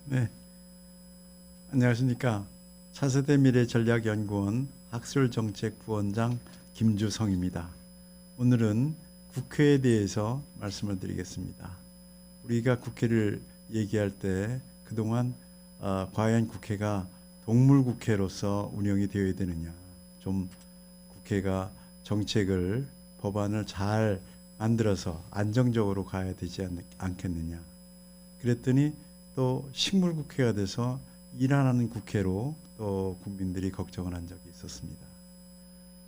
네, 안녕하십니까. 차세대 미래전략연구원 학술정책부원장 김주성입니다. 오늘은 국회에 대해서 말씀을 드리겠습니다. 우리가 국회를 얘기할 때 그동안 과연 국회가 동물국회로서 운영이 되어야 되느냐, 좀 국회가 정책을, 법안을 잘 만들어서 안정적으로 가야 되지 않겠느냐. 그랬더니 또 식물국회가 돼서 일 안 하는 국회로 또 국민들이 걱정을 한 적이 있었습니다.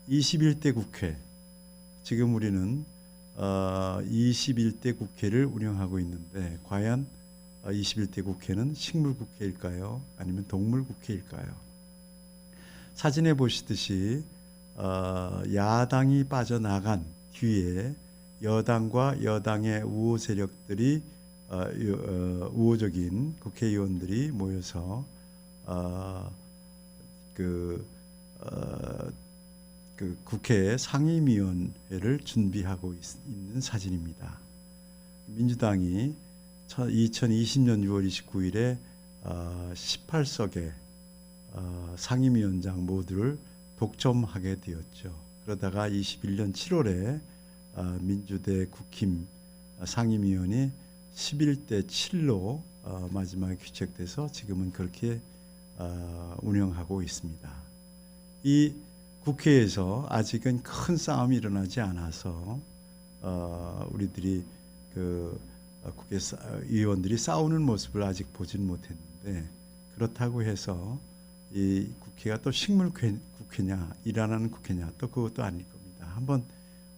21대 국회, 지금 우리는 21대 국회를 운영하고 있는데 과연 21대 국회는 식물국회일까요? 아니면 동물국회일까요? 사진에 보시듯이 야당이 빠져나간 뒤에 여당과 여당의 우호 세력들이 우호적인 국회의원들이 모여서 그 국회 상임위원회를 준비하고 있는 사진입니다. 민주당이 2020년 6월 29일에 18석의 상임위원장 모두를 독점하게 되었죠. 그러다가 21년 7월에 민주대 국힘 상임위원이 11대 7로 마지막에 귀책돼서 지금은 그렇게 운영하고 있습니다. 이 국회에서 아직은 큰 싸움이 일어나지 않아서 우리들이 국회 의원들이 싸우는 모습을 아직 보진 못했는데, 그렇다고 해서 이 국회가 또 식물 국회냐 일하는 국회냐 또 그것도 아닐 겁니다. 한번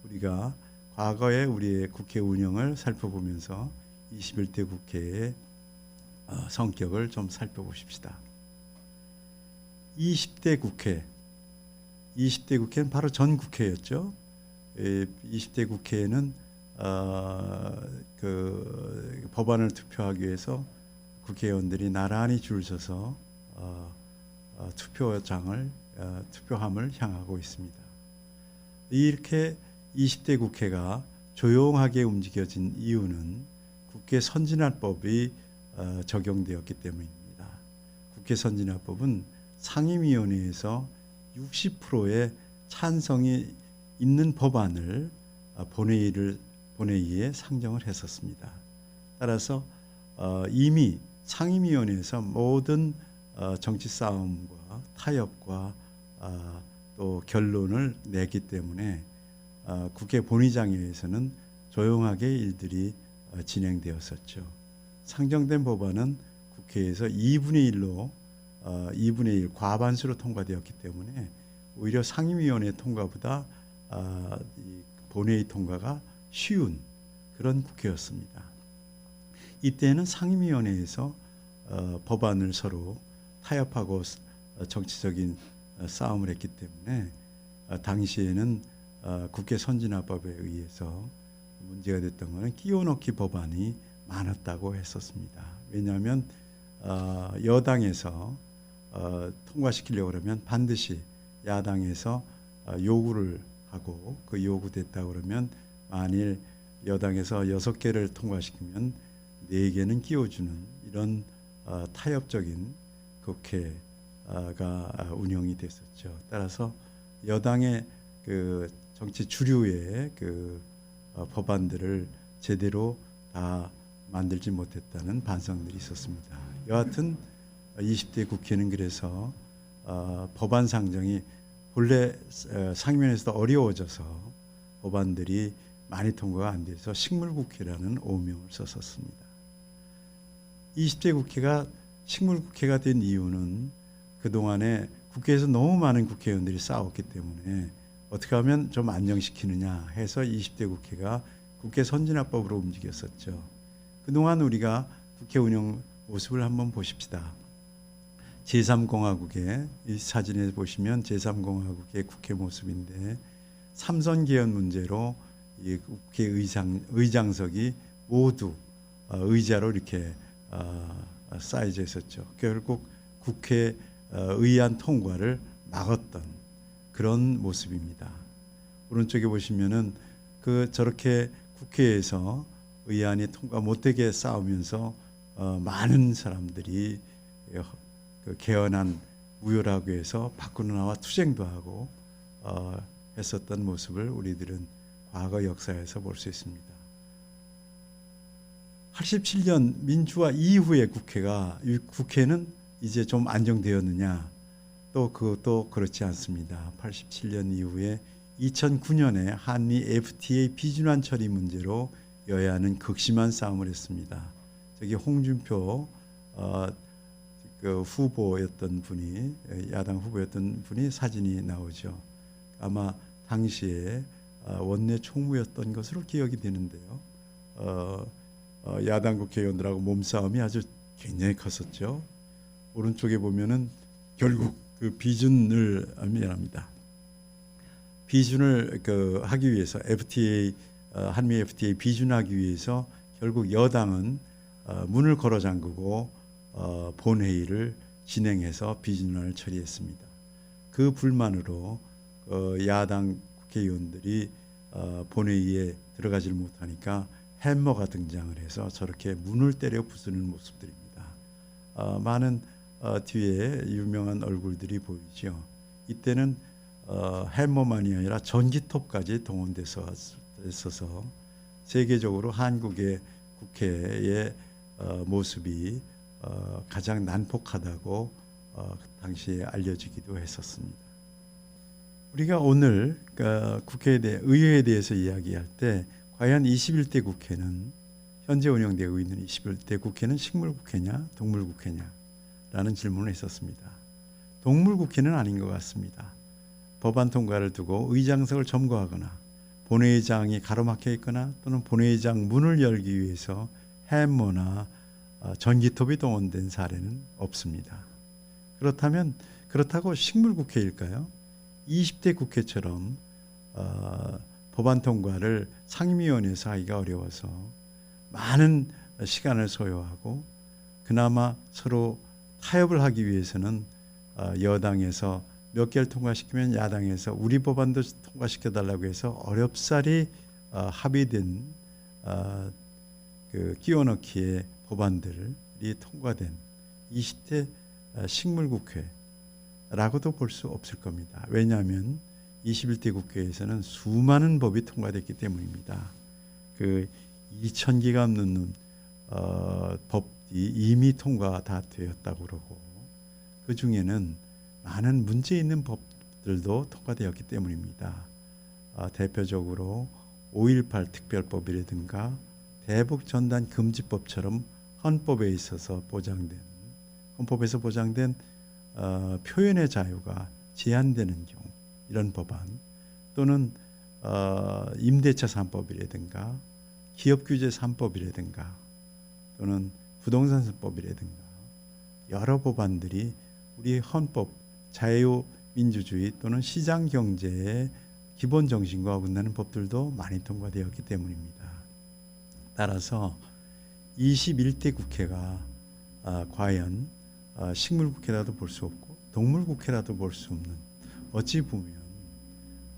우리가 과거의 우리의 국회 운영을 살펴보면서 21대 국회의 성격을 좀 살펴보십시다. 20대 국회는 바로 전 국회였죠. 20대 국회에는 법안을 투표하기 위해서 국회의원들이 나란히 줄 서서 투표함을 향하고 있습니다. 이렇게 20대 국회가 조용하게 움직여진 이유는 국회 선진화법이 적용되었기 때문입니다. 국회 선진화법은 상임위원회에서 60%의 찬성이 있는 법안을 본회의에 상정을 했었습니다. 따라서 이미 상임위원회에서 모든 정치 싸움과 타협과 또 결론을 내기 때문에 국회 본의장에서는 조용하게 일들이 진행되었었죠. 상정된 법안은 국회에서 2분의 1 과반수로 통과되었기 때문에 오히려 상임위원회 통과보다 본회의 통과가 쉬운 그런 국회였습니다. 이때는 상임위원회에서 법안을 서로 타협하고 정치적인 싸움을 했기 때문에 당시에는 국회 선진화법에 의해서 문제가 됐던 것은 끼워넣기 법안이 많았다고 했었습니다. 왜냐하면 여당에서 통과시키려고 그러면 반드시 야당에서 요구를 하고 그 요구됐다 그러면 만일 여당에서 6개를 통과시키면 4개는 끼워주는 이런 타협적인 국회가 운영이 됐었죠. 따라서 여당의 정치 주류의 법안들을 제대로 다 만들지 못했다는 반성들이 있었습니다. 여하튼 20대 국회는 그래서 법안 상정이 본래 상임위원회에서도 어려워져서 법안들이 많이 통과가 안 돼서 식물국회라는 오명을 썼었습니다. 20대 국회가 식물국회가 된 이유는 그동안에 국회에서 너무 많은 국회의원들이 싸웠기 때문에 어떻게 하면 좀 안정시키느냐 해서 20대 국회가 국회 선진화법으로 움직였었죠. 그동안 우리가 국회 운영 모습을 한번 보십시다. 제3공화국의 이 사진에 보시면 제3공화국의 국회 모습인데 삼선 개헌 문제로 이 국회 의장석이 모두 의자로 이렇게 쌓여져 있었죠. 결국 국회 의안 통과를 막았던 그런 모습입니다. 오른쪽에 보시면은 저렇게 국회에서 의안이 통과 못되게 싸우면서 많은 사람들이 그 개헌안 우열하기 위해서 밖으로 나와 투쟁도 하고 했었던 모습을 우리들은 과거 역사에서 볼 수 있습니다. 87년 민주화 이후의 국회는 이제 좀 안정되었느냐? 또 그것도 그렇지 않습니다. 87년 이후에 2009년에 한미 FTA 비준안 처리 문제로 여야는 극심한 싸움을 했습니다. 저기 홍준표 그 후보였던 분이 야당 후보였던 분이 사진이 나오죠. 아마 당시에 원내 총무였던 것으로 기억이 되는데요. 야당 국회의원들하고 몸싸움이 아주 굉장히 컸었죠. 오른쪽에 보면은 결국 그 비준을 하기 위해서 FTA 한미 FTA 비준하기 위해서 결국 여당은 문을 걸어 잠그고 본회의를 진행해서 비준안을 처리했습니다. 그 불만으로 야당 국회의원들이 본회의에 들어가질 못하니까 해머가 등장을 해서 저렇게 문을 때려 부수는 모습들입니다. 많은 뒤에 유명한 얼굴들이 보이죠. 이때는 해머만이 아니라 전기톱까지 동원돼서 있어서 세계적으로 한국의 국회의 모습이 가장 난폭하다고 당시에 알려지기도 했었습니다. 우리가 오늘 의회에 대해서 이야기할 때 과연 21대 국회는 현재 운영되고 있는 21대 국회는 식물국회냐 동물국회냐 라는 질문을 했었습니다. 동물국회는 아닌 것 같습니다. 법안 통과를 두고 의장석을 점거하거나 본회의장이 가로막혀 있거나 또는 본회의장 문을 열기 위해서 해머나 전기톱이 동원된 사례는 없습니다. 그렇다고 식물국회일까요? 20대 국회처럼 법안 통과를 상임위원회에서 하기가 어려워서 많은 시간을 소요하고 그나마 서로 타협을 하기 위해서는 여당에서 몇 개를 통과시키면 야당에서 우리 법안도 통과시켜달라고 해서 어렵사리 합의된 그 끼워넣기의 법안들이 통과된 20대 식물국회라고도 볼 수 없을 겁니다. 왜냐하면 21대 국회에서는 수많은 법이 통과됐기 때문입니다. 그 2,000개가 넘는 법이 이미 통과 다 되었다고 그러고 그 중에는 많은 문제 있는 법들도 통과되었기 때문입니다. 대표적으로 5.18 특별법이라든가 대북전단 금지법처럼 헌법에서 보장된 표현의 자유가 제한되는 경우 이런 법안 또는 임대차 3법이라든가 기업규제 3법이라든가 또는 부동산 3법이라든가 여러 법안들이 우리 헌법, 자유민주주의 또는 시장경제의 기본 정신과 어긋나는 법들도 많이 통과되었기 때문입니다. 따라서 21대 국회가 과연 식물국회라도 볼 수 없고 동물국회라도 볼 수 없는 어찌 보면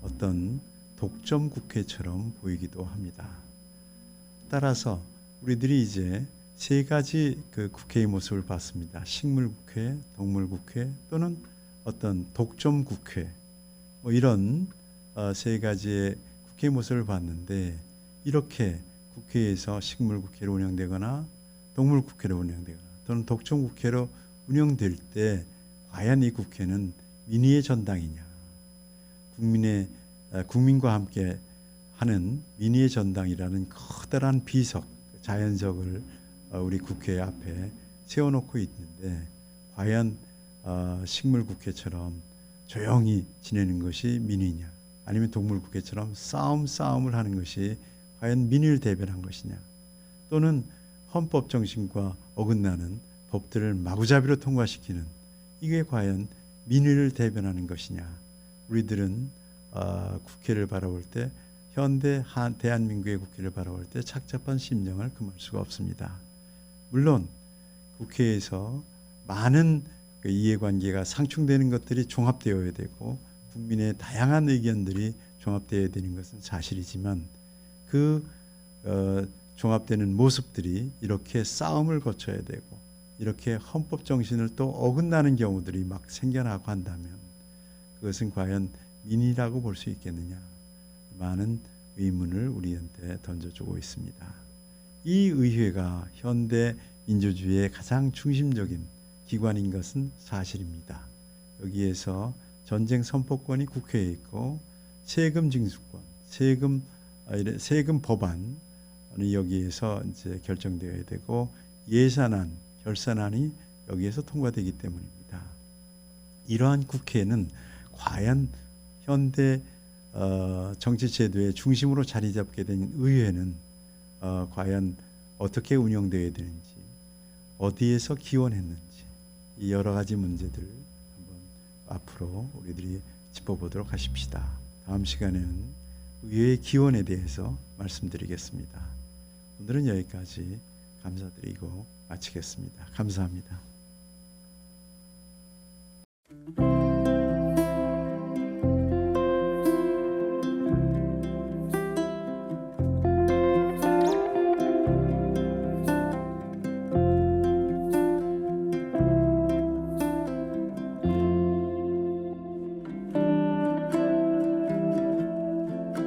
어떤 독점국회처럼 보이기도 합니다. 따라서 우리들이 이제 세 가지 그 국회의 모습을 봤습니다. 식물국회, 동물국회 또는 어떤 독점국회 이런 세 가지의 국회의 모습을 봤는데 이렇게 국회에서 식물국회로 운영되거나 동물국회로 운영되거나 또는 독점국회로 운영될 때 과연 이 국회는 민의의 전당이냐 국민과 함께 하는 민의의 전당이라는 커다란 비석 자연석을 우리 국회 앞에 세워놓고 있는데 과연 식물국회처럼 조용히 지내는 것이 민의냐 아니면 동물국회처럼 싸움을 하는 것이 과연 민의를 대변한 것이냐 또는 헌법 정신과 어긋나는 법들을 마구잡이로 통과시키는 이게 과연 민의를 대변하는 것이냐 우리들은 국회를 바라볼 때 현대 대한민국의 국회를 바라볼 때 착잡한 심정을 금할 수가 없습니다. 물론 국회에서 많은 이해관계가 상충되는 것들이 종합되어야 되고 국민의 다양한 의견들이 종합되어야 되는 것은 사실이지만 그 종합되는 모습들이 이렇게 싸움을 거쳐야 되고 이렇게 헌법 정신을 또 어긋나는 경우들이 막 생겨나고 한다면 그것은 과연 민의라고 볼 수 있겠느냐, 많은 의문을 우리한테 던져주고 있습니다. 이 의회가 현대 민주주의의 가장 중심적인 기관인 것은 사실입니다. 여기에서 전쟁 선포권이 국회에 있고 세금 징수권, 세금 법안이 여기에서 이제 결정되어야 되고 예산안, 결산안이 여기에서 통과되기 때문입니다. 이러한 국회는 과연 현대 정치 제도의 중심으로 자리 잡게 된 의회는 과연 어떻게 운영되어야 되는지, 어디에서 기원했는지, 이 여러 가지 문제들 한번 앞으로 우리들이 짚어보도록 하십시다. 다음 시간에는 의회의 기원에 대해서 말씀드리겠습니다. 오늘은 여기까지 감사드리고 마치겠습니다. 감사합니다.